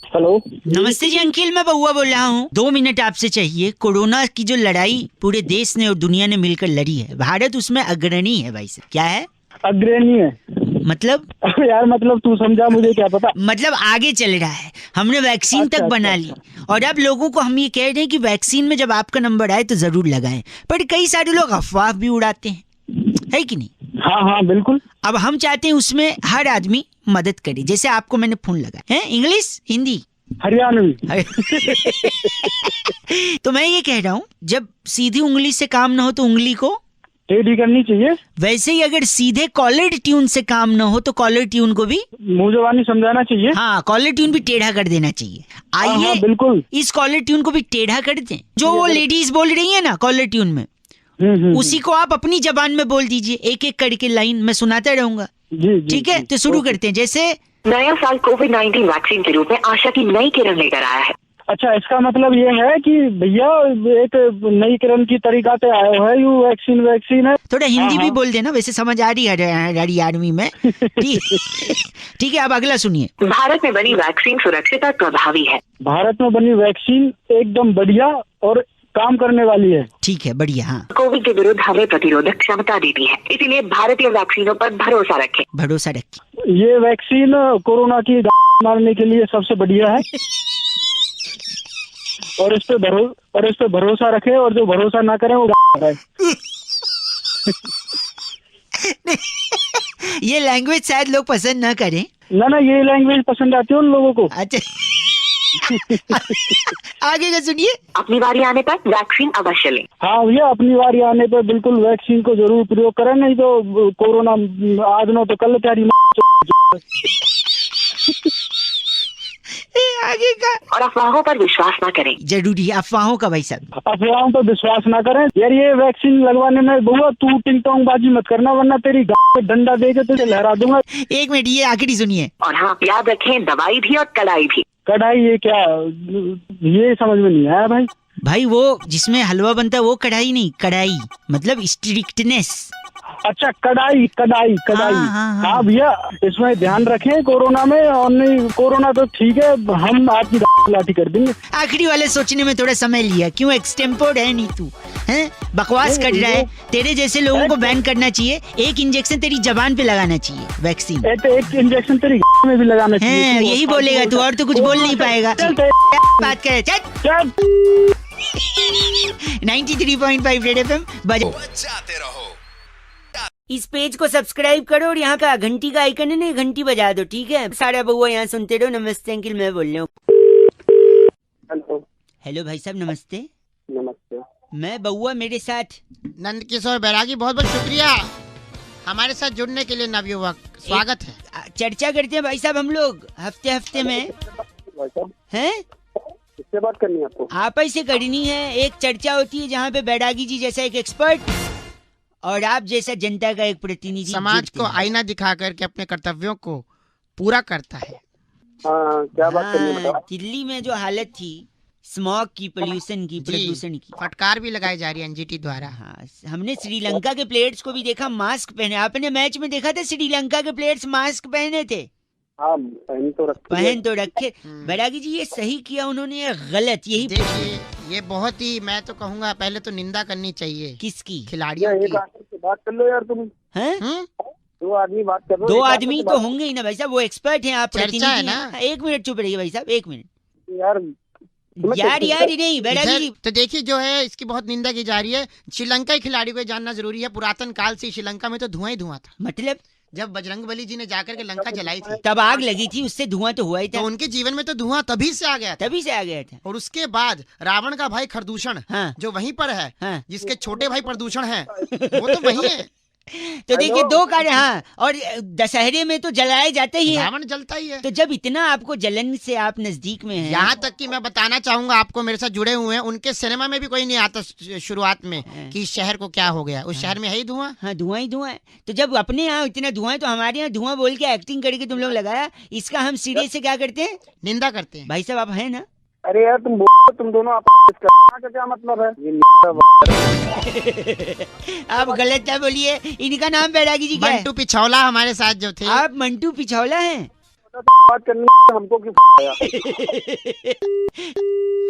Hello, नमस्ते जी uncle, मैं बउआ बोल रहा हूँ। 2 मिनट आपसे चाहिए। कोरोना की जो लड़ाई पूरे देश ने और दुनिया ने मिलकर लड़ी है, भारत उसमें अग्रणी है भाई साहब। क्या है? अग्रणी है मतलब यार, मतलब तू समझा, मुझे क्या पता। मतलब आगे चल रहा है। हमने वैक्सीन तक बना ली और अब लोगों को हम ये कह रहे हैं कि वैक्सीन में जब आपका नंबर आए तो जरूर लगाएं। पर कई सारे लोग अफवाह भी उड़ाते हैं, है कि नहीं? हाँ हाँ बिल्कुल। अब हम चाहते हैं उसमें हर आदमी मदद करे। जैसे आपको मैंने फोन लगाया है, इंग्लिश हिंदी हरियाणवी। तो मैं ये कह रहा हूँ, जब सीधी उंगली से काम ना हो तो उंगली को टेढ़ी करनी चाहिए। वैसे ही अगर सीधे कॉलर ट्यून से काम ना हो तो कॉलर ट्यून को भी मुंह जबानी समझाना चाहिए। हाँ, कॉलर ट्यून भी टेढ़ा कर देना चाहिए। हाँ, आइए बिल्कुल। इस कॉलर ट्यून को भी टेढ़ा कर दें। जो वो लेडीज बोल रही है ना कॉलर ट्यून में, उसी को आप अपनी जबान में बोल दीजिए, एक एक करके लाइन मैं सुनाता रहूंगा। जी जी। ठीक है, तो शुरू करते हैं। जैसे नया साल कोविड-19 वैक्सीन के रूप में आशा की नई किरण लेकर आया है। अच्छा, इसका मतलब ये है कि भैया एक नई किरण की तरीका से आया है, यू वैक्सीन है। थोड़ा हिंदी भी बोल देना, वैसे समझ आ रही है हरियाणवी में। ठीक है, अब अगला सुनिए। भारत में बनी वैक्सीन सुरक्षित और प्रभावी है। भारत में बनी वैक्सीन एकदम बढ़िया और काम करने वाली है। ठीक है, बढ़िया। हाँ, कोविड के विरुद्ध हमें प्रतिरोधक क्षमता देती है, इसीलिए भारतीय वैक्सीनों पर भरोसा रखें। भरोसा रखिए। ये वैक्सीन कोरोना की मारने के लिए सबसे बढ़िया है। और इस पे भरोसा रखे, और जो भरोसा ना करे वो है। ये लैंग्वेज शायद लोग पसंद ना करें। ना ये लैंग्वेज पसंद आती है उन लोगों को। अच्छा। आगे का सुनिए। अपनी बारी आने पर वैक्सीन अवश्य लें। हाँ भैया, अपनी बारी आने पर बिल्कुल वैक्सीन को जरूर प्रयोग करें, नहीं तो कोरोना आज न तो कल तेरी। आगे का। और अफवाहों पर विश्वास न करें। जरूरी है अफवाहों का भाई साहब। अफवाहों पर विश्वास ना करें। यार ये वैक्सीन लगवाने में बुआ तू टिंग टोंग बाजी मत करना, वरना तेरी पे डंडा दे के तुझे लहरा दूंगा। 1 मिनट, ये आखिरी सुनिए। और हाँ, याद रखें, दवाई भी और कड़ाई भी। कढ़ाई ये क्या, ये समझ में नहीं आया भाई। भाई वो जिसमें हलवा बनता है वो कढ़ाई नहीं, कढ़ाई मतलब स्ट्रिक्टनेस। अच्छा, कढ़ाई। हाँ। हाँ भैया, इसमें ध्यान रखें कोरोना में। और नहीं, कोरोना तो ठीक है, हम आपकी लाठी कर देंगे। आखिरी वाले सोचने में थोड़ा समय लिया। क्यों एक्सटेम्पोर्ड है नहीं तू, हैं? बकवास कर रहा है। तेरे जैसे लोगों को बैन करना चाहिए। एक इंजेक्शन तेरी जबान पे लगाना चाहिए वैक्सीन। एक इंजेक्शन तेरी में भी लगाना चाहिए। यही बोलेगा तू, और तो कुछ बोल नहीं पाएगा। बात करे 93.5 रेड एफएम बजाते रहो। इस पेज को सब्सक्राइब करो और यहाँ का घंटी का आइकन है ना, घंटी बजा दो। ठीक है, सारा बउआ यहाँ सुनते रहो। नमस्ते अंकिल, मैं बोल रहा हूँ। हेलो भाई साहब, नमस्ते। नमस्ते। मैं बउआ, मेरे साथ नंद किशोर बैरागी। बहुत बहुत शुक्रिया हमारे साथ जुड़ने के लिए नवयुवक, स्वागत है। चर्चा करते हैं भाई साहब हम लोग हफ्ते में। हैं? किससे बात करनी है आपको? आप ही से करनी है। एक चर्चा होती है जहाँ पे बैरागी जी जैसा एक एक्सपर्ट और आप जैसा जनता का एक प्रतिनिधि समाज को आईना दिखा करके अपने कर्तव्यों को पूरा करता है। हाँ, क्या बात करनी है बताओ। दिल्ली में जो हालत थी स्मॉग की, पोल्यूशन की, प्रदूषण की, फटकार भी लगाई जा रही है एनजीटी द्वारा। हाँ, हमने श्रीलंका के प्लेयर्स को भी देखा मास्क पहने। आपने मैच में देखा था श्रीलंका के प्लेयर्स मास्क पहने थे। हाँ, पहन तो रखे। बैरागी जी ये सही किया उन्होंने या गलत? यही देखिए, ये बहुत ही, मैं तो कहूँगा पहले तो निंदा करनी चाहिए। किसकी? खिलाड़ियों की। बात कर लो यार तुम। हैं? 2 आदमी बात कर लो। 2 आदमी तो होंगे ही ना भाई साहब, वो एक्सपर्ट हैं, आप चर्चा है प्रतिनिधि ना। हैं। 1 मिनट चुप रहिए भाई साहब, 1 मिनट। यार यार नहीं बैरागी जी। तो देखिए, जो है इसकी बहुत निंदा की जा रही है। श्रीलंका के खिलाड़ी को जानना जरूरी है। पुरातन काल से श्रीलंका में तो धुआं ही धुआं था। मतलब जब बजरंगबली जी ने जाकर के लंका जलाई थी तब आग लगी थी, उससे धुआं तो हुआ ही था। तो उनके जीवन में तो धुआं तभी से आ गया था। तभी से आ गया था। और उसके बाद रावण का भाई खरदूषण, हाँ। जो वहीं पर है, हाँ। जिसके छोटे भाई प्रदूषण है, वो तो वही है। तो देखिए 2 कार्य। हाँ, और दशहरे में तो जलाए जाते ही है। रावण जलता ही है। तो जब इतना आपको जलन से आप नजदीक में हैं, यहाँ तक कि मैं बताना चाहूंगा आपको, मेरे साथ जुड़े हुए हैं, उनके सिनेमा में भी कोई नहीं आता शुरुआत में कि इस शहर को क्या हो गया। उस शहर में है ही धुआं। हाँ, धुआं ही धुआं है। तो जब अपने यहाँ इतना धुआं है तो हमारे यहाँ धुआं बोल के एक्टिंग करके तुम लोग लगाया, इसका हम सीरियस से क्या करते हैं? निंदा करते हैं। भाई साहब आप है ना? अरे यार तुम दोनों आपस का क्या मतलब है? आप गलत क्या बोलिए। इनका नाम बैरागी जी क्या है? मंटू पिछौला हमारे साथ जो थे। आप मंटू पिछौला हैं? बात करनी हमको क्यों?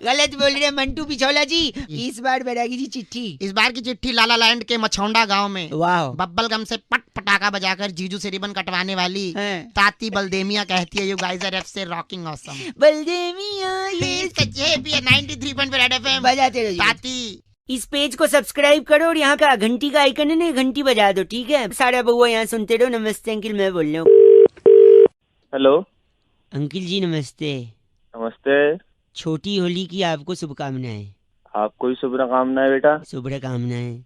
गलत बोल रहे हैं मंटू पिछौला जी। इस बार बैरागी जी चिट्ठी। इस बार की चिट्ठी लाला लैंड के मछौंडा गांव में वाह। बब्बल गम से पट पटाखा बजाकर जीजू से रिबन कटवाने वाली हैं। ताती बलदेमिया कहती है, यू गाइस आर से रॉकिंग ऑसम। बलदेमिया ये 93.5 एफएम बजाते रहो जी। ताती। इस पेज को सब्सक्राइब करो और यहाँ का घंटी का आइकन है ना, घंटी बजा दो, ठीक है? सारा बउआ यहाँ सुनते रहो। नमस्ते अंकिल, मैं बोल रहा हूँ। हेलो अंकिल जी नमस्ते। नमस्ते। छोटी होली की आपको शुभकामनाएं। आपको भी शुभकामनाएं बेटा। शुभकामनाएं,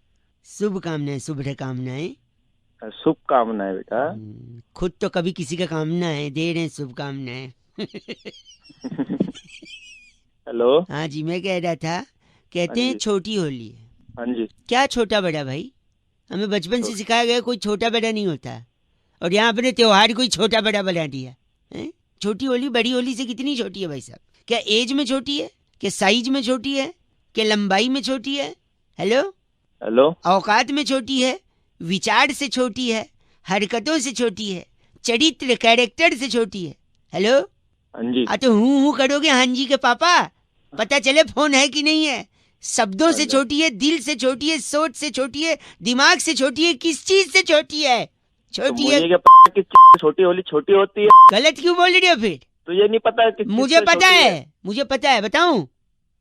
शुभकामनाएं, शुभकामनाएं। शुभकामनाएं बेटा। खुद तो कभी किसी का कामना है, दे रहे हैं शुभकामनाएं। हेलो। हाँ जी, मैं कह रहा था, कहते हैं छोटी होली है। हाँ जी। क्या छोटा बड़ा भाई? हमें बचपन से सिखाया गया कोई छोटा बड़ा नहीं होता, और यहाँ अपने त्योहार कोई छोटा बड़ा बना दिया है। छोटी होली बड़ी होली से कितनी छोटी है भाई साहब? क्या एज में छोटी है, क्या साइज में छोटी है, क्या लंबाई में छोटी है? Hello hello. औकात में छोटी है, विचार से छोटी है, हरकतों से छोटी है, चरित्र कैरेक्टर से छोटी है। हेलो। हाँ जी। तो हूँ करोगे हाँ जी के पापा, पता चले फोन है कि नहीं है। शब्दों से छोटी है, दिल से छोटी है, सोच से छोटी है, दिमाग से छोटी है, किस चीज से छोटी है? छोटी है। कि छोटी होली छोटी होती है? गलत क्यों बोल रहे हो फिर? तो ये नहीं पता कि मुझे पता है, मुझे पता है, बताऊं?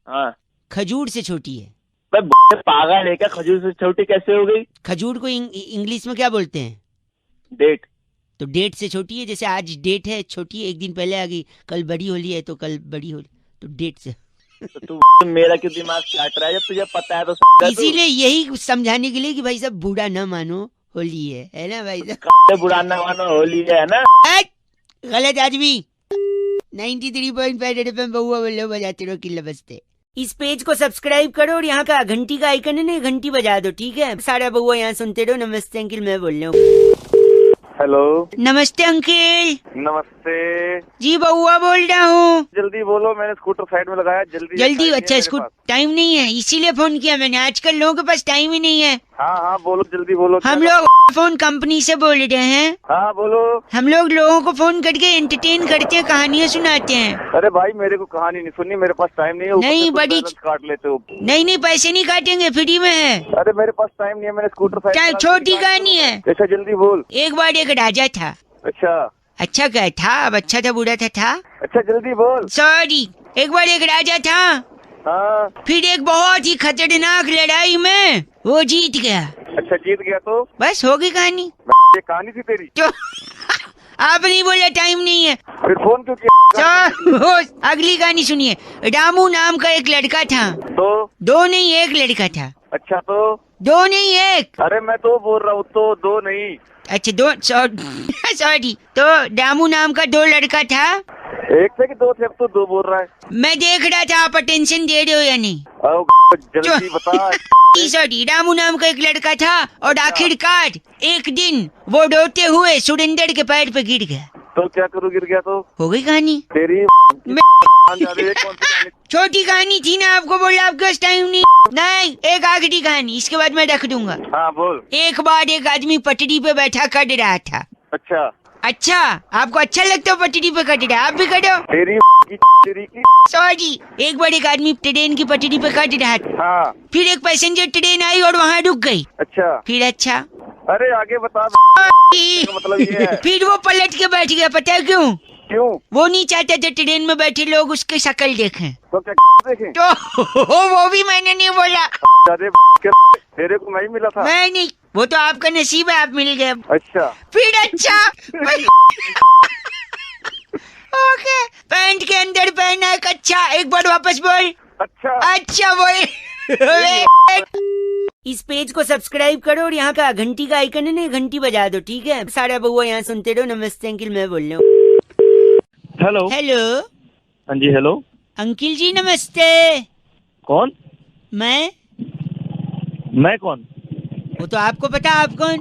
हाँ। खजूर से छोटी है। पागल है क्या? खजूर से छोटी कैसे हो गई? खजूर को इंग्लिश में क्या बोलते हैं? डेट। तो डेट से छोटी है। जैसे आज डेट है, छोटी है, एक दिन पहले आ गई। कल बड़ी होली है तो कल बड़ी होली, तो डेट से। तो तू मेरा क्यों दिमाग काट रहा है जब तुझे पता है तो? इसीलिए यही समझाने के लिए कि भाई साहब बूढ़ा न मानो, होली है ना भाई साहब? बुरा ना मानो, होली है ना। गलत आदमी। 93.5 एफएम बहुआ बोलो, बजाते रहो किल्ला बजते। इस पेज को सब्सक्राइब करो और यहाँ का घंटी का आइकन है ना, घंटी बजा दो, ठीक है? सारा बहुआ यहाँ सुनते रहो। नमस्ते अंकिल, मैं बोल रहा हूँ। हेलो। नमस्ते अंकिल नमस्ते जी, बहुआ बोल रहा हूँ। जल्दी बोलो, मैंने स्कूटर साइड में लगाया। जल्दी। अच्छा, स्कूटर टाइम नहीं है इसीलिए फोन किया मैंने। आजकल लोगों के पास टाइम ही नहीं है। हाँ हाँ बोलो, जल्दी बोलो। हम लोग फोन कंपनी से बोल रहे हैं। हाँ बोलो। हम लोग लोगों को फोन करके एंटरटेन करते हैं, कहानियाँ सुनाते हैं। अरे भाई मेरे को कहानी नहीं सुननी, मेरे पास टाइम नहीं है। नहीं, बड़ी काट लेते हो। नहीं, पैसे नहीं काटेंगे, फ्री में है। अरे मेरे पास टाइम नहीं है, मैंने स्कूटर क्या छोटी कहानी है? अच्छा जल्दी बोल। एक बार एक राजा था। अच्छा क्या था? अब अच्छा था बुरा था? अच्छा जल्दी बोल। सॉरी। एक बार एक राजा था। हाँ। फिर एक बहुत ही खतरनाक लड़ाई में वो जीत गया। अच्छा जीत गया तो बस हो गई कहानी। ये कहानी थी तेरी? तो आप नहीं बोले, टाइम नहीं है। फिर फोन क्यों किया? अगली कहानी सुनिए। रामू नाम का एक लड़का था। तो दो नहीं, एक लड़का था। अच्छा तो दो नहीं, एक। अरे मैं तो बोल रहा हूँ, तो दो नहीं। अच्छा दो, सॉरी। तो रामू नाम का दो लड़का था। एक थे कि दो थे? अब तो दो बोल रहा है। मैं देख रहा था आप अटेंशन दे रहे हो या नहीं। जल्दी बता। सॉरी। रामू नाम का एक लड़का था और आखिरकार एक दिन वो रोते हुए सुरेंद्र के पैर पे गिर गया। तो क्या करूँ, गिर गया तो? हो गई कहानी तेरी। छोटी कहानी थी ना, आपको बोला आपके पास टाइम नहीं। नहीं, एक आखिरी कहानी, इसके बाद मैं रख दूंगा। हाँ बोल। एक बार एक आदमी पटरी पे बैठा कट रहा था। अच्छा, आपको अच्छा लगता है पटरी पे कट रहा? आप भी कटो। तेरी की। सॉरी। एक बार एक आदमी ट्रेन की पटरी पे कट रहा था। हाँ। फिर एक पैसेंजर ट्रेन आई और वहाँ रुक गई। अच्छा। फिर अच्छा। अरे आगे बता। मतलब ये है। फिर वो पलट के बैठ गया। पता है क्यों? क्यों? वो नहीं चाहते थे ट्रेन में बैठे लोग उसके शक्ल देखें। तो क्या देखें? तो वो भी मैंने नहीं बोला। तेरे को नहीं मिला था? मैं नहीं, वो तो आपका नसीब है, आप मिल गए। अच्छा। फिर अच्छा। ओके। पैंट के अंदर पहना है कच्चा। एक बार वापस बोल। अच्छा बोल। इस पेज को सब्सक्राइब करो और यहाँ का घंटी का आइकन है ना, घंटी बजा दो, ठीक है? सारा बउआ यहाँ सुनते रहो। नमस्ते अंकिल, मैं बोल रहा हूँ। हेलो। हेलो। हाँ जी हेलो। अंकिल जी नमस्ते। कौन? मैं कौन? वो तो आपको पता, आप कौन?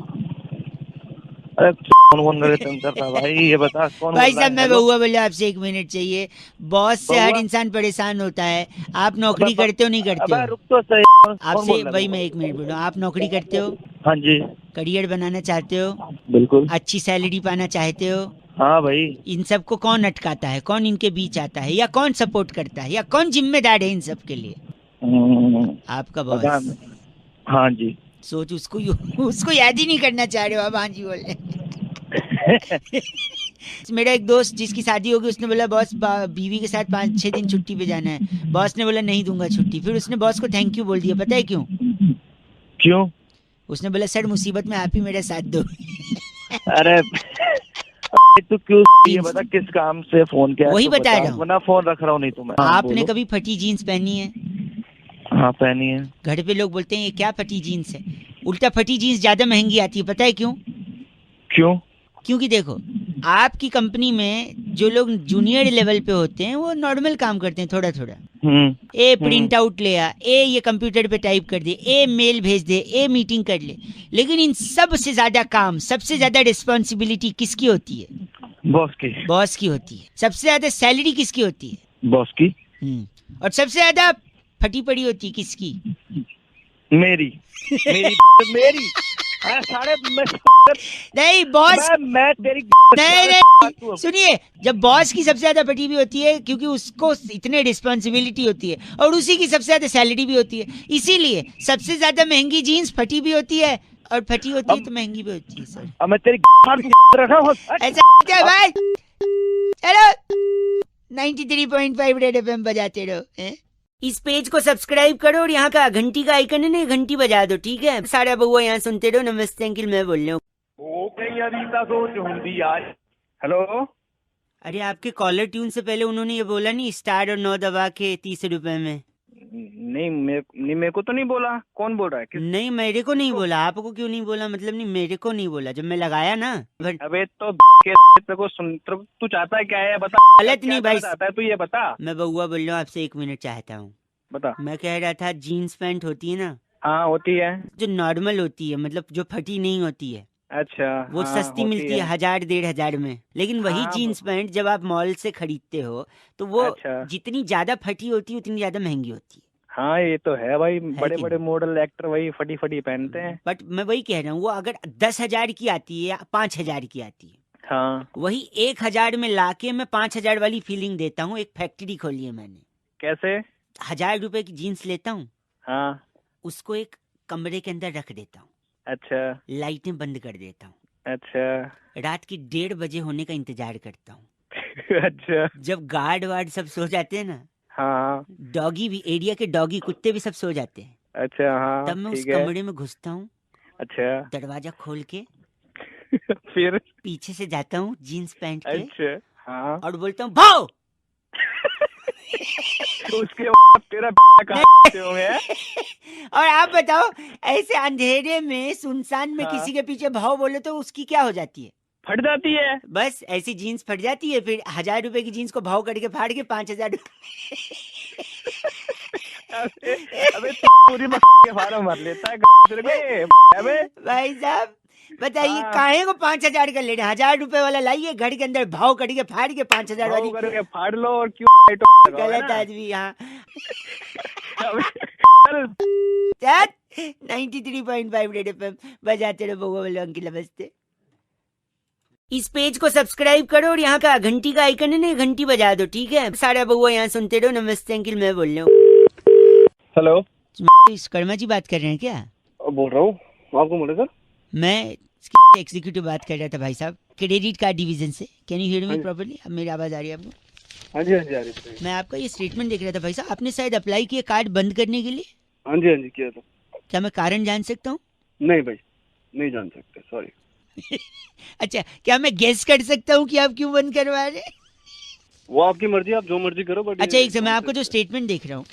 अरे कौन कौन करे तुम करता भाई, ये बता कौन भाई बोल रहा साहब है? मैं हेलो? बउआ बोले आपसे 1 मिनट चाहिए। बॉस से हर बउआ? इंसान परेशान होता है। आप नौकरी अबे, करते हो नहीं करते अबे हो? रुक तो सही, कौन आपसे बोल रहा है भाई तुमको? मैं 1 मिनट बोल रहा हूँ, आप नौकरी करते हो? हाँ जी, करियर बनाना चाहते हो? बिल्कुल। अच्छी सैलरी पाना चाहते हो? हाँ भाई। इन सबको कौन अटकाता है, कौन इनके बीच आता है, या कौन सपोर्ट करता है, या कौन जिम्मेदार है इन सब के लिए? आपका पता बॉस। नहीं। हाँ जी। सोच उसको उसको याद ही नहीं करना चाह रहे हो आप, हाँ जी बोल रहे। मेरा एक दोस्त जिसकी शादी होगी उसने बोला बॉस बीवी के साथ 5-6 दिन छुट्टी पे जाना है। बॉस ने बोला नहीं दूंगा छुट्टी। फिर उसने बॉस को थैंक यू बोल दिया, पता है क्यों? क्यों? उसने बोला सर मुसीबत में आप ही मेरा साथ दो। अरे तू क्यों, ये बता किस काम से फोन किया है? वही तू बता रहा हूँ। वरना फोन रख रहा हूँ नहीं तो मैं। हाँ, आपने बोलो। कभी फटी जीन्स पहनी है? हाँ पहनी है। घर पे लोग बोलते हैं ये क्या फटी जीन्स है। उल्टा फटी जीन्स ज्यादा महंगी आती है, पता है क्यों? क्यों? क्योंकि देखो आपकी कंपनी में जो लोग जूनियर लेवल पे होते हैं वो नॉर्मल काम करते हैं थोड़ा थोड़ा। ए प्रिंट आउट ले आ, ए ये कंप्यूटर पे टाइप कर दे, ए मेल भेज दे, ए मीटिंग कर ले। लेकिन इन सब से ज्यादा काम, सबसे ज्यादा रिस्पॉन्सिबिलिटी किसकी होती है? बॉस की। बॉस की होती है। सबसे ज्यादा सैलरी किसकी होती है? बॉस की। और सबसे ज्यादा फटी पड़ी होती है किसकी? मेरी। मेरी मेरी। अरे साढ़े नहीं बॉस, मैं तेरी नहीं नहीं सुनिए, जब बॉस की सबसे ज्यादा फटी भी होती है क्योंकि उसको इतने रिस्पॉन्सिबिलिटी होती है और उसी की सबसे ज्यादा सैलरी भी होती है, इसीलिए सबसे ज्यादा महंगी जीन्स फटी भी होती है और फटी होती है तो महंगी भी होती है। सर अब मैं तेरी रखा हूँ। ऐसा क्या भाई? चलो 93.5 रेड एफएम बजाते रहो हैं? इस पेज को सब्सक्राइब करो और यहाँ का घंटी का आइकन है ना, घंटी बजा दो, ठीक है? सारा बउआ यहाँ सुनते रहो। नमस्ते अंकिल मैं बोल रहा हूँ। हो गई अभी तक सोच हुंदी यार। हेलो? अरे आपके कॉलर ट्यून से पहले उन्होंने ये बोला नहीं स्टार और 9 दबा के 30 रुपए में? नहीं मेरे को तो नहीं बोला। कौन बोल रहा है? किस? नहीं मेरे को नहीं बोला। आपको क्यों नहीं बोला? मतलब नहीं मेरे को नहीं बोला जब मैं लगाया ना। अबे तो तेरे को सुन, तू चाहता है क्या है बता? गलत नहीं भाई, चाहता है तू ये बता। मैं बउआ बोल रहा हूँ आपसे 1 मिनट चाहता हूँ। बता। मैं कह रहा था जीन्स पैंट होती है ना हाँ होती है। जो नॉर्मल होती है, मतलब जो फटी नहीं होती है, अच्छा वो हाँ, सस्ती होती मिलती है 1000-1500 में। लेकिन वही हाँ, जीन्स पैंट जब आप मॉल से खरीदते हो तो वो अच्छा। जितनी ज्यादा फटी होती है उतनी ज्यादा महंगी होती है। हाँ ये तो है भाई, बड़े कि बड़े मॉडल एक्टर वही फटी फटी पहनते हैं। बट मैं वही कह रहा हूँ वो अगर 10,000 की आती है या 5,000 की आती है, हाँ वही 1,000 में लाके मैं 5,000 वाली फीलिंग देता हूँ। एक फैक्ट्री खोली है मैंने। कैसे? 1,000 रुपए की जीन्स लेता हूँ, हाँ उसको एक कमरे के अंदर रख देता हूँ, अच्छा लाइटें बंद कर देता हूँ, अच्छा रात की 1:30 बजे होने का इंतजार करता हूँ। अच्छा जब गार्ड वार्ड सब सो जाते हैं ना, हाँ डॉगी भी, एरिया के डॉगी कुत्ते भी सब सो जाते हैं, अच्छा हाँ तब मैं उस ठीक है। कमरे में घुसता हूँ, अच्छा दरवाजा खोल के फिर? पीछे से जाता हूँ जीन्स पैंट के अच्छा हाँ और बोलता हूँ भाओ। उसके बाद तेरा कहाँ से होंगे? और आप बताओ ऐसे अंधेरे में सुनसान में हाँ। किसी के पीछे भाव बोले तो उसकी क्या हो जाती है? फट जाती है। बस ऐसी जीन्स फट जाती है। फिर 1,000 रुपए की जीन्स को भाव करके फाड़ के 5,000 अबे तू पूरी के फार्म भर लेता है तेरे को। अबे भाई साहब बताइए हाँ। काहे को 5,000 का ले रहे? 1,000 रुपए वाला लाइए, घर के अंदर भाव करके फाड़ के 5,000 वाली। करके फाड़ लो और क्यों गलत आदमी यहाँ। चल 93.5 रेड एफएम बजाते रहो। बउआ बोलो अंकिल नमस्ते। इस पेज को सब्सक्राइब करो और यहाँ का घंटी का आइकन है ना, घंटी बजा दो, ठीक है? सारा बउआ यहाँ सुनते रहो। नमस्ते अंकिल मैं बोल रहा हूँ। हेलो? इस कर्मा जी बात कर रहे हैं क्या? बोल रहा हूँ। आपको बोले सर? मैं एग्जीक्यूटिव बात कर रहा था भाई साहब, क्रेडिट कार्ड डिवीजन से। Can you hear me properly? अब मेरी आवाज आ रही है आपको? हाँ जी आ रही है। मैं आपका ये स्टेटमेंट देख रहा था भाई साहब, आपने शायद अप्लाई किया कार्ड बंद करने के लिए। हाँ जी किया था। क्या मैं कारण जान सकता हूँ? नहीं भाई नहीं जान सकते, सॉरी। अच्छा क्या मैं गेस कर सकता हूँ कि आप क्यों बंद करवा रहे हैं? वो आपकी मर्जी, आप जो मर्जी करो। बट अच्छा एक समय आपको जो स्टेटमेंट देख रहा हूँ,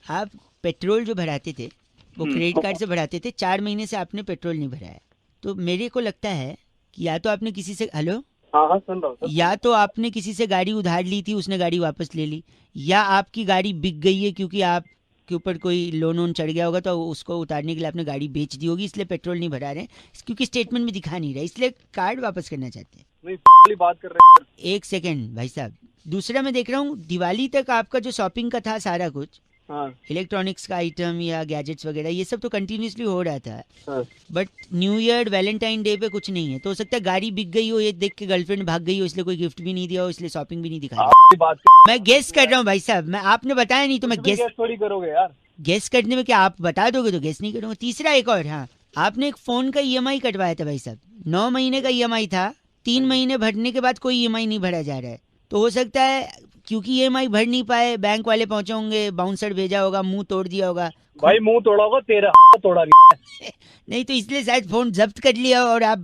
आप पेट्रोल जो भराते थे वो क्रेडिट कार्ड से भराते थे, 4 महीने से आपने पेट्रोल नहीं भराया। तो मेरे को लगता है कि या तो आपने किसी से, हेलो हाँ सुन रहा हूँ। या तो आपने किसी से गाड़ी उधार ली थी, उसने गाड़ी वापस ले ली, या आपकी गाड़ी बिक गई है क्योंकि आप के ऊपर कोई लोन वोन चढ़ गया होगा तो उसको उतारने के लिए आपने गाड़ी बेच दी होगी, इसलिए पेट्रोल नहीं भरा रहे हैं, क्योंकि स्टेटमेंट में दिखा नहीं रहा, इसलिए कार्ड वापस करना चाहते हैं। नहीं वाली बात कर रहे हैं। एक सेकेंड भाई साहब, दूसरा मैं देख रहा हूँ दिवाली तक आपका जो शॉपिंग का था सारा कुछ, हाँ इलेक्ट्रॉनिक्स का आइटम या गैजेट्स वगैरह ये सब तो कंटिन्यूसली हो रहा था, हाँ। But new year Valentine day पे कुछ नहीं है। तो हो सकता है गाड़ी बिक गई हो, ये देख के गर्लफ्रेंड भाग गई हो, इसलिए कोई गिफ्ट भी नहीं दिया हो, इसलिए शॉपिंग भी नहीं दिखाई। आपकी बात मैं गेस कर रहा हूँ भाई साहब, मैं आपने बताया नहीं तो मैं गेस थोड़ी करोगे यार। गेस करने में क्या आप बता दोगे तो गेस नहीं करूंगा। तीसरा एक और, हाँ आपने एक फोन का ईएमआई कटवाया था भाई साहब, 9 महीने का ईएमआई था, 3 महीने भरने के बाद कोई ईएमआई नहीं भरा जा रहा है। तो हो सकता है क्योंकि ईएमआई भर नहीं पाए, बैंक वाले पहुंचे होंगे, बाउंसर भेजा होगा, मुंह तोड़ दिया होगा। भाई मुंह तोड़ा होगा, तेरा तोड़ा नहीं तो इसलिए शायद फोन जब्त कर लिया और आप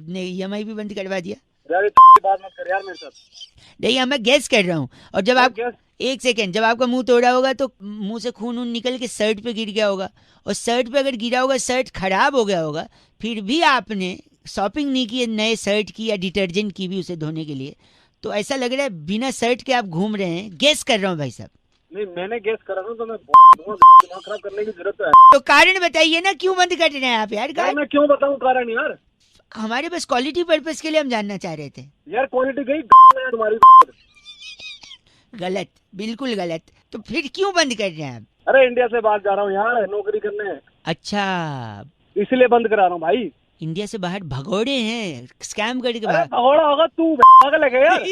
ने ईएमआई भी बंद करवा दिया। बात मत कर यार मेरे साथ। नहीं मैं गेस कर रहा हूँ। और जब आप एक सेकेंड, जब आपका मुंह तोड़ा होगा तो मुंह से खून वून निकल के शर्ट पे गिर गया होगा, और शर्ट पे अगर गिरा होगा शर्ट खराब हो गया होगा, फिर भी आपने शॉपिंग नहीं की नए शर्ट की या डिटर्जेंट की भी उसे धोने के लिए, तो ऐसा लग रहा है बिना शर्ट के आप घूम रहे हैं। गेस कर रहा हूँ भाई साहब। नहीं मैंने गेस करा था तो मैं दिमाग खराब करने की जरूरत है तो कारण बताइए ना, क्यों बंद कर रहे हैं आप यार? मैं क्यों बताऊं कारण यार? हमारे पास क्वालिटी पर्पस के लिए हम जानना चाह रहे थे यार। क्वालिटी गई तुम्हारी। गलत, बिल्कुल गलत। तो फिर क्यों बंद कर रहे हैं आप? अरे इंडिया से बाहर जा रहा हूँ यार नौकरी करने। अच्छा इसलिए बंद करा रहा हूँ भाई। इंडिया से बाहर भगोड़े हैं, स्कैम करके बाहर। भगोड़ा होगा तू, पागल है क्या यार?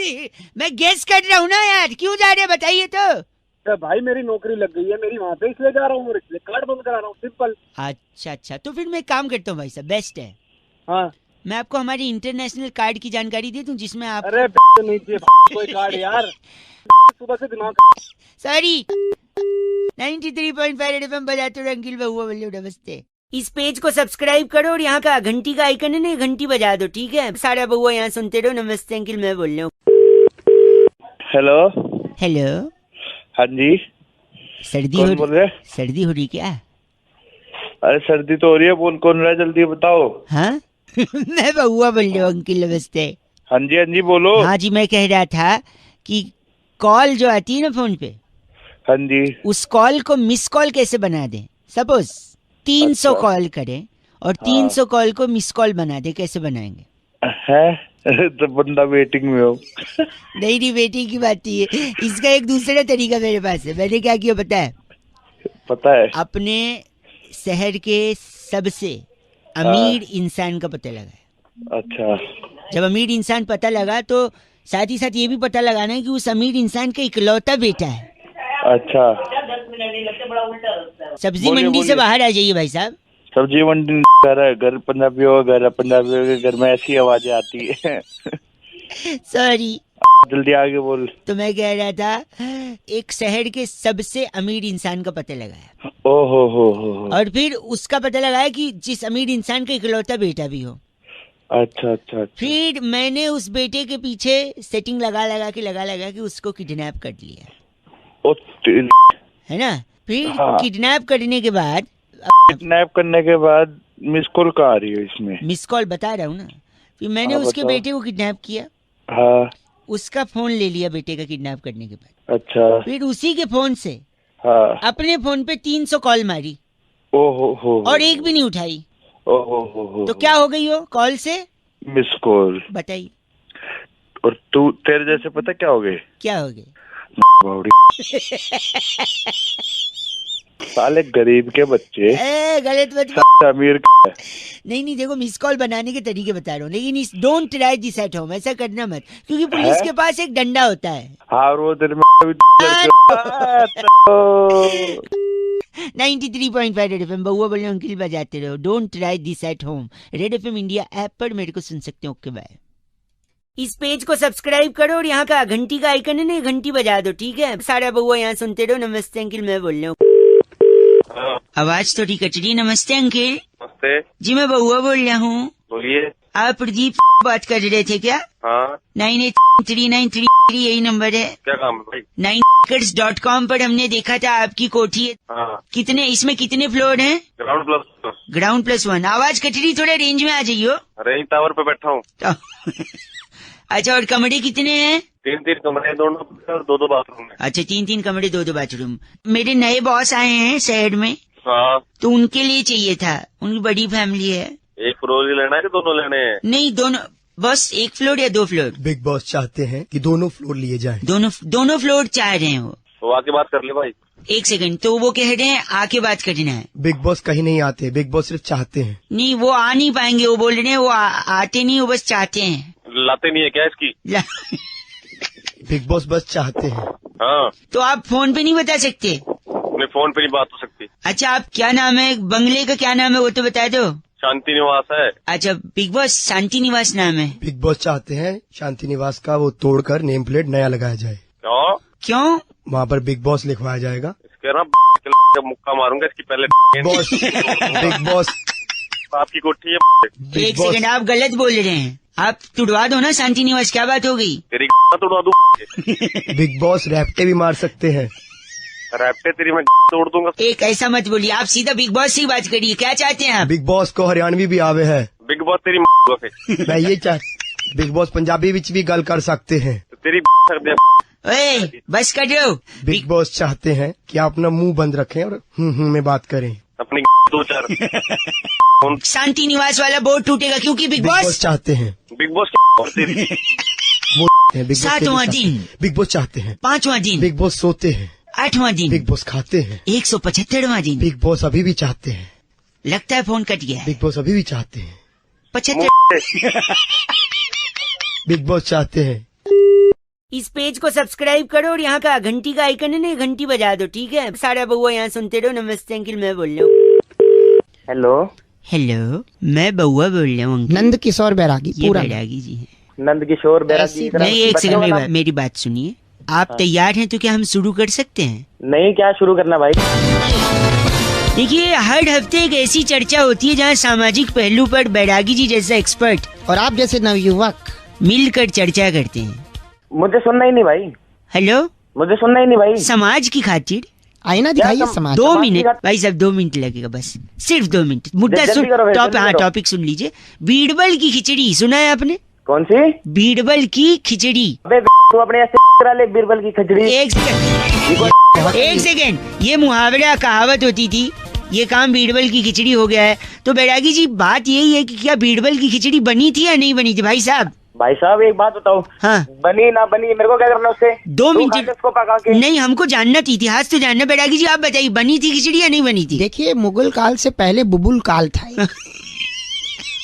मैं गेस कर रहा हूँ ना यार, क्यों जा रहे हैं बताइए तो। अरे भाई मेरी नौकरी लग गई है मेरी वहाँ पे, इसलिए जा रहा हूँ, इसलिए कार्ड बंद करा रहा हूँ, सिंपल। अच्छा तो फिर मैं एक काम करता हूँ भाई साहब, बेस्ट है हाँ मैं आपको हमारी इंटरनेशनल कार्ड की जानकारी दे दूं, जिसमें आप। अरे नहीं चाहिए कोई कार्ड यार, सुबह से दिमाग। सॉरी 93.5 रेड एफएम बजाते रहो, अंकिल बहुआ बोलो नमस्ते। इस पेज को सब्सक्राइब करो और यहाँ का घंटी का आइकन है ना, घंटी बजा दो, ठीक है? सारा बहुआ यहाँ सुनते रहो। नमस्ते अंकिल, मैं बोल रहा हूँ। हेलो हेलो, हाँ जी, सर्दी कौन हो बोल रहे? सर्दी हो रही क्या? अरे सर्दी तो हो रही है, बोल कौन रहा है, जल्दी बताओ। हाँ मैं बहुआ बोल रहा हूँ अंकिल, नमस्ते। हाँ जी बोलो। हाँ जी, मैं कह रहा था कि कॉल जो आती है ना फोन पे, हाँ जी, उस कॉल को मिस कॉल कैसे बना दें? सपोज 300 अच्छा। कॉल करें और 300 कॉल को मिस कॉल बना दे, कैसे बनाएंगे? है तो बंदा वेटिंग में हो। नहीं वेटिंग की बात नहीं है, इसका एक दूसरा तरीका मेरे पास है। मैंने क्या किया पता है? पता है? अपने शहर के सबसे अमीर इंसान का पता लगाया। अच्छा, जब अमीर इंसान पता लगा तो साथ ही साथ ये भी पता लगाना है कि उस अमीर इंसान का इकलौता बेटा है। अच्छा, सब्जी बोलिए, मंडी से बोलिए। बाहर आ जाइए भाई साहब। सब्जी मंडी घर पंजाबी हो, घर घर में ऐसी आवाजें आती है। सॉरी, जल्दी आगे बोल। तो मैं कह रहा था एक शहर के सबसे अमीर इंसान का पता लगाया, ओहो हो। और फिर उसका पता लगाया कि जिस अमीर इंसान का इकलौता बेटा भी हो। अच्छा। फिर मैंने उस बेटे के पीछे सेटिंग लगा के उसको किडनैप कर लिया, ओ है ना? फिर हाँ। किडनैप करने के बाद, किडनैप करने के बाद मिस कॉल कहाँ आ रही है इसमें? मिस कॉल बता रहा हूँ ना। फिर मैंने हाँ, उसके बताओ। बेटे को किडनैप किया, हाँ, उसका फोन ले लिया बेटे का किडनैप करने के बाद। अच्छा, फिर उसी के फोन से हाँ, अपने फोन पे 300 कॉल मारी ओहो हो, और एक भी नहीं उठाई। ओहो हो। तो क्या हो गई हो कॉल से? Miss call. बताइए और तू तेरे जैसे पता क्या हो गए? क्या हो गई? साले गरीब के बच्चे गलत मत। अमीर। नहीं देखो, मिस कॉल बनाने के तरीके बता रहा हूँ, लेकिन इस don't try this at home, ऐसा करना मत, क्योंकि पुलिस के पास एक डंडा होता है। हाँ, वो तेरे में 93.5 रेड एफएम बहुआ बोले अंकिल बजाते रहो। Don't try this at home, Red FM India app पर मेरे को सुन सकते हो। Okay bye. इस पेज को सब्सक्राइब करो और यहाँ का घंटी का आइकन है ना, घंटी बजा दो, ठीक है? सारा बहुआ यहाँ सुनते रहो। नमस्ते अंकिल, मैं बोल रहा हूँ। आवाज थोड़ी कट रही। नमस्ते अंकिल। नमस्ते जी मैं बहुआ बोल रहा हूँ। बोलिए। आप प्रदीप बात कर रहे थे क्या? हाँ, 983933 यही नंबर है। क्या काम है भाई? 9acres.com पर हमने देखा था आपकी कोठी। हाँ, कितने, इसमें कितने फ्लोर हैं? Ground plus 1। आवाज कट रही, थोड़ा रेंज में आ जाइयो। रेंज टावर पे बैठा हूँ। अच्छा, और कमरे कितने हैं? 3 कमरे, दोनों और 2 बाथरूम है। अच्छा, 3 कमरे 2 बाथरूम। मेरे नए बॉस आए हैं शहर में, हाँ, तो उनके लिए चाहिए था। उनकी बड़ी फैमिली है। एक फ्लोर ही लेना है कि दोनों लेने हैं? नहीं, दोनों। बस 1 फ्लोर या 2 फ्लोर? बिग बॉस चाहते हैं कि दोनों फ्लोर लिए जाएं। दोनों फ्लोर चाह रहे हैं वो। तो आके बात कर ले भाई। 1 सेकंड, तो वो कह रहे हैं आके बात करना है। बिग बॉस कहीं नहीं आते, बिग बॉस सिर्फ चाहते हैं। नहीं, वो आ नहीं पाएंगे। वो बोल रहे हैं वो आते नहीं, वो बस चाहते हैं। लाते नहीं है क्या इसकी? बिग बॉस बस चाहते हैं। हाँ, तो आप फोन पे नहीं बता सकते? अपने फोन पे नहीं बात हो सकती। अच्छा, आप क्या नाम है बंगले का? क्या नाम है वो तो बता दो। शांति निवास है। अच्छा, बिग बॉस शांति निवास नाम है। बिग बॉस चाहते हैं शांति निवास का वो तोड़कर नेम प्लेट नया लगाया जाए। क्यों? वहाँ पर बिग बॉस लिखवाया जाएगा। इसके ना मुक्का मारूंगा इसकी पहले। बॉस बिग बॉस आपकी कोठी है। बिग 1 बॉस सेकंड, आप गलत बोल रहे हैं। आप तुड़वा दो ना शांति निवास। क्या बात हो गई? तेरी तोड़वा दूं। बिग बॉस रैप्टे भी मार सकते हैं। रैप्टे तेरी मैं तोड़ दूंगा। एक ऐसा मत बोलिए, आप सीधा बिग बॉस से ही बात करिए। क्या चाहते हैं आप? बिग बॉस को हरियाणवी भी आवे है। बिग बॉस तेरी मैं ये बिग बॉस पंजाबी विच भी गल कर सकते हैं। तेरी ओए, बस कर दो। बिग बॉस चाहते हैं कि आप अपना मुंह बंद रखें और में बात करें। अपनी 2-4 शांति निवास वाला बोर्ड टूटेगा क्योंकि बिग बिग बॉस बॉस चाहते हैं। बिग बॉस तेरी वो बिग बॉस 7वां दिन, बिग बॉस चाहते हैं। 5वां दिन, बिग बॉस सोते हैं। 8वां दिन, बिग बॉस खाते हैं। 175वां दिन। बिग बॉस अभी भी चाहते हैं। लगता है फोन कट गया है। बिग बॉस अभी भी चाहते हैं। 75। बिग बॉस चाहते हैं। इस पेज को सब्सक्राइब करो और यहाँ का घंटी का आइकन है ना, घंटी बजा दो, ठीक है? सारा बउआ यहाँ सुनते रहो। नमस्ते अंकिल, मैं बोल रहा हूँ। हेलो, मैं बउआ बोल रहा हूँ। नंद किशोर बैरागी ये पूरा बैरागी जी है। नंद किशोर बैरागी। नहीं, 1 सेकंड, मेरी बात सुनिए। आप तैयार हैं तो क्या हम शुरू कर सकते हैं? नहीं, क्या शुरू करना भाई? देखिए, हर हफ्ते एक ऐसी चर्चा होती है जहाँ सामाजिक पहलू पर बैरागी जी जैसा एक्सपर्ट और आप जैसे नवयुवक मिलकर चर्चा करते हैं। मुझे सुनना ही नहीं भाई। हेलो, मुझे सुनना ही नहीं भाई। समाज की खातिर आईना दिखाइए समाज। 2 समाज की मिनट बात- भाई साहब, 2 मिनट लगेगा बस, सिर्फ 2 मिनट। मुद्दा जल्दी सुन, करो भाई, जल्दी करो। टॉपिक सुन लीजिए। बीरबल की खिचड़ी सुना है आपने? कौन सी? बीरबल की खिचड़ी। अबे तू अपने ऐसे करा ले बीरबल की खिचड़ी। एक सेकंड, 1 सेकंड, ये मुहावरा कहावत होती थी, ये काम बीरबल की खिचड़ी हो गया है। तो बैरागी जी, बात यही है कि क्या बीरबल की खिचड़ी बनी थी या नहीं बनी थी? भाई साहब, भाई साहब एक बात बताओ। हाँ, बनी ना बनी मेरे को क्या करना उससे? 2 तू मिनट। खा ले उसको पका के। नहीं, हमको जानना थी, इतिहास तो जानना। बैरागी जी आप बताइए, बनी थी खिचड़ी या नहीं बनी थी? देखिए, मुगल काल से पहले बुबुल काल था।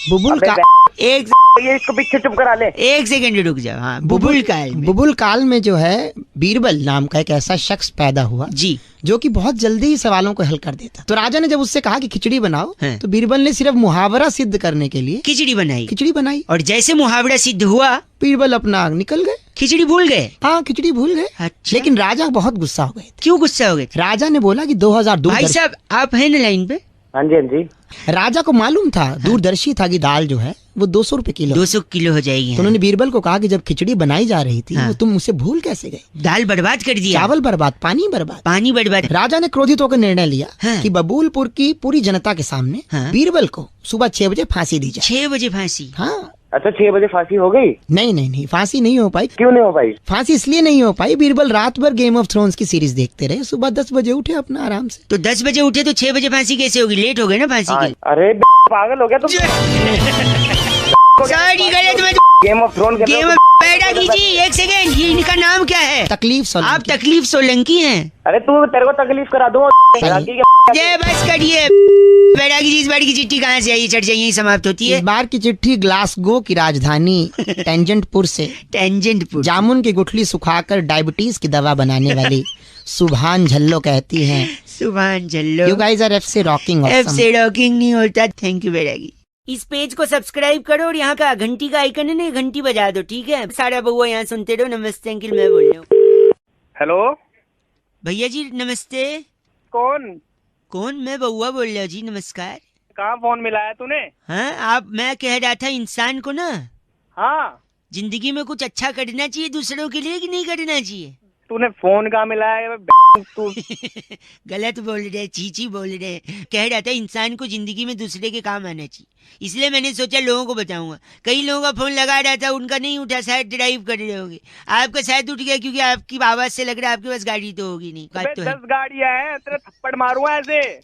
बुबुल अबे काल, एक ये इसको पीछे चुप करा ले। 1 सेकंड रुक जाओ। हाँ, बुबुल काल में। बुबुल काल में जो है बीरबल नाम का एक ऐसा शख्स पैदा हुआ जी, जो कि बहुत जल्दी ही सवालों को हल कर देता। तो राजा ने जब उससे कहा कि खिचड़ी बनाओ, हाँ। तो बीरबल ने सिर्फ मुहावरा सिद्ध करने के लिए खिचड़ी बनाई। खिचड़ी बनाई। और जैसे मुहावरा सिद्ध हुआ, बीरबल अपना निकल गए। खिचड़ी भूल गए। हाँ, खिचड़ी भूल गए। अच्छा। लेकिन राजा बहुत गुस्सा हो गए थे। क्यों गुस्सा हो गए थे? राजा ने बोला कि 2002 भाई साहब, आप हैं ना लाइन पे? हाँ जी, हाँ जी। राजा को मालूम था, दूरदर्शी था कि दाल जो है वो 200 रुपए किलो। 200 किलो हो जाएगी। तो उन्होंने बीरबल को कहा कि जब खिचड़ी बनाई जा रही थी, हाँ। वो तुम उसे भूल कैसे गए? दाल बर्बाद कर दिया, चावल बर्बाद, पानी बर्बाद। पानी बर्बाद। राजा ने क्रोधित होकर निर्णय लिया हाँ। कि बबूलपुर की पूरी जनता के सामने हाँ। बीरबल को सुबह 6 बजे फांसी दी जाए। 6 बजे फांसी? हाँ। अच्छा, 6 बजे फांसी हो गई? नहीं, फांसी नहीं हो पाई। क्यों नहीं हो पाई? फांसी इसलिए नहीं हो पाई, बीरबल रात भर गेम ऑफ थ्रोन्स की सीरीज देखते रहे, सुबह 10 बजे उठे अपना आराम से। तो 10 बजे उठे तो 6 बजे फांसी कैसे होगी? लेट हो गए ना फांसी हाँ, के। अरे पागल हो गया तुम। सॉरी, गलत मत। Game of throne game Bairagi ji, 1 second, ये इनका नाम क्या है? तकलीफ आप सोलंकी। तकलीफ सोलंकी हैं? अरे तू तेरे को तकलीफ करा दूं। जय, बस करिए। बैरागी जी, इस बार की चिट्ठी कहाँ से आई? चर्चा यहीं समाप्त होती इस है। बार की चिट्ठी ग्लासगो की राजधानी टेंजेंटपुर से टेंजेंटपुर। जामुन की गुठली सुखाकर डायबिटीज की दवा बनाने वाली सुभान झल्लो कहती हैं, सुभान जल्लो। You guys are FC rocking F से रॉकिंग नहीं होता। Thank you Bairagi. इस पेज को सब्सक्राइब करो और यहाँ का घंटी का आइकन है ना, घंटी बजा दो, ठीक है? सारा बउआ यहाँ सुनते रहो। नमस्ते अंकिल, मैं बोल रहा हूँ। हेलो, भैया जी नमस्ते। कौन? मैं बउआ बोल रहा हूँ जी, नमस्कार। कहाँ फोन मिलाया तूने? हाँ, मैं कह रहा था इंसान को ना हाँ, जिंदगी में कुछ अच्छा करना चाहिए दूसरों के लिए कि नहीं करना चाहिए? तूने फोन कहाँ मिलाया? तू गलत बोल रहे, चीची बोल रहे। कह रहा था इंसान को जिंदगी में दूसरे के काम आना चाहिए, इसलिए मैंने सोचा लोगों को बताऊंगा। कई लोगों का फोन लगा रहा था, उनका नहीं उठा, शायद ड्राइव कर रहे होंगे। आपका शायद उठ गया क्योंकि आपकी आवाज से लग रहा है आपके पास गाड़ी तो होगी नहीं। बात तो है। 10 गाड़ियां हैं, तेरे थप्पड़ मारूंगा ऐसे।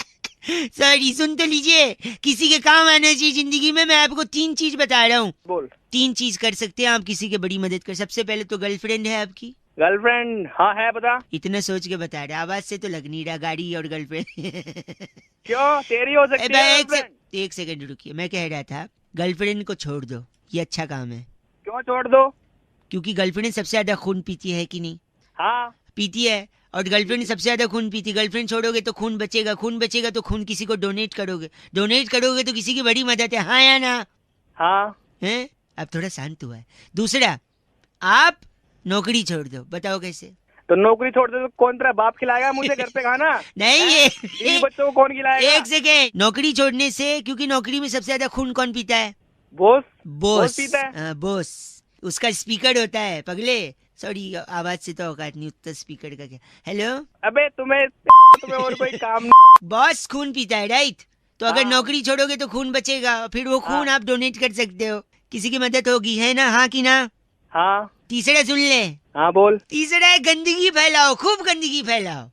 सॉरी, सुन तो लीजिए, किसी के काम आना चाहिए जिंदगी में। मैं आपको 3 चीज बता रहा हूँ। बोल। 3 चीज कर सकते हैं आप किसी की बड़ी मदद कर। सबसे पहले तो गर्लफ्रेंड है आपकी। गर्लफ्रेंड? हाँ है, बता। इतना सोच के बता रहे, आवाज से तो लग नहीं रहा गाड़ी और गर्लफ्रेंड। क्यों, तेरी हो सकती है गर्लफ्रेंड? एक सेकंड रुकिए, मैं कह रहा था गर्लफ्रेंड को छोड़ दो, ये अच्छा काम है। क्यों छोड़ दो? क्योंकि गर्लफ्रेंड सबसे ज्यादा खून पीती है कि नहीं? हाँ पीती है, और गर्लफ्रेंड सबसे ज्यादा खून पीती। गर्लफ्रेंड छोड़ोगे तो खून बचेगा, खून बचेगा तो खून किसी को डोनेट करोगे, डोनेट करोगे तो किसी की बड़ी मदद है। हाँ या ना? हाँ। हैं? अब थोड़ा शांत हुआ है। दूसरा, आप नौकरी छोड़ दो। बताओ कैसे? तो नौकरी छोड़ दे तो कौन तेरा बाप खिलाएगा मुझे घर पे खाना? नहीं, ये इन बच्चों को कौन खिलाएगा? एक सेकेंड। नौकरी छोड़ने से, क्योंकि नौकरी में सबसे ज्यादा खून कौन पीता है? बॉस। बॉस पीता है। हाँ, बॉस। उसका स्पीकर होता है पगले। सॉरी, आवाज से तो औकात नहीं उतना स्पीकर का। क्या? हेलो, अबे तुम्हें और कोई काम नहीं? बॉस खून पीता है, राइट? तो अगर हाँ। नौकरी छोड़ोगे तो खून बचेगा, फिर वो खून हाँ। आप डोनेट कर सकते हो, किसी की मदद होगी, है ना? हाँ कि ना? हाँ। तीसरा सुन ले। हाँ बोल। तीसरा है गंदगी फैलाओ, खूब गंदगी फैलाओ।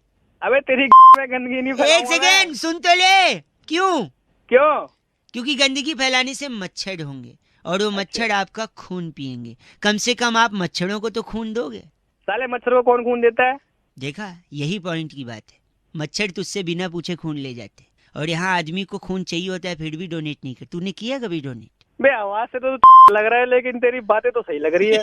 अबे तेरी में गंदगी नहीं एक फैलाऊंगा मैं। सेकेंड, सुन तो ले। क्यों? क्यों? क्योंकि गंदगी फैलाने से मच्छर होंगे और वो मच्छर आपका खून पिएंगे। कम से कम आप मच्छरों को तो खून दोगे। साले मच्छर को कौन खून देता है? देखा, यही पॉइंट की बात है। मच्छर तुझसे बिना पूछे खून ले जाते, और यहाँ आदमी को खून चाहिए होता है फिर भी डोनेट नहीं कर। तूने किया कभी डोनेट? बे आवाज से तो लग रहा है, लेकिन तेरी बातें तो सही लग रही है।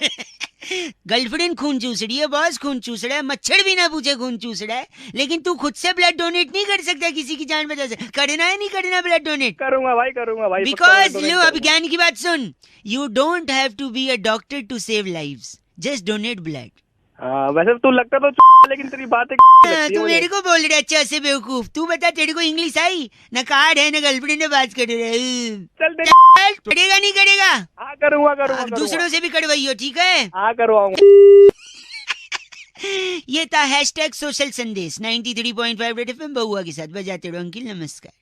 गर्लफ्रेंड खून चूस रही है, बॉस खून चूस रहा है, मच्छर बिना पूछे खून चूस रहा है, लेकिन तू खुद से ब्लड डोनेट नहीं कर सकता किसी की जान बचा से। करना है नहीं करना ब्लड डोनेट? करूंगा भाई, करूंगा भाई। बिकॉज लो, अब ज्ञान की बात सुन। You don't have to be a doctor to save lives, just donate blood. हाँ, वैसे तू लगता तो लेकिन तेरी बातें तू मेरे को बोल रहा है अच्छा से बेवकूफ। तू बता, तेरे को इंग्लिश आई? न कार्ड है न गर्लफ्रेंड ने बात कर रहे। चल करेगा नहीं करेगा? हाँ करूंगा दूसरों से भी करवाइयो, ठीक है? हाँ करवाऊंगा। ये था हैशटैग सोशल संदेश 93.5 रेड एफएम बहुआ के साथ। बजाते रहो अंकिल, नमस्कार।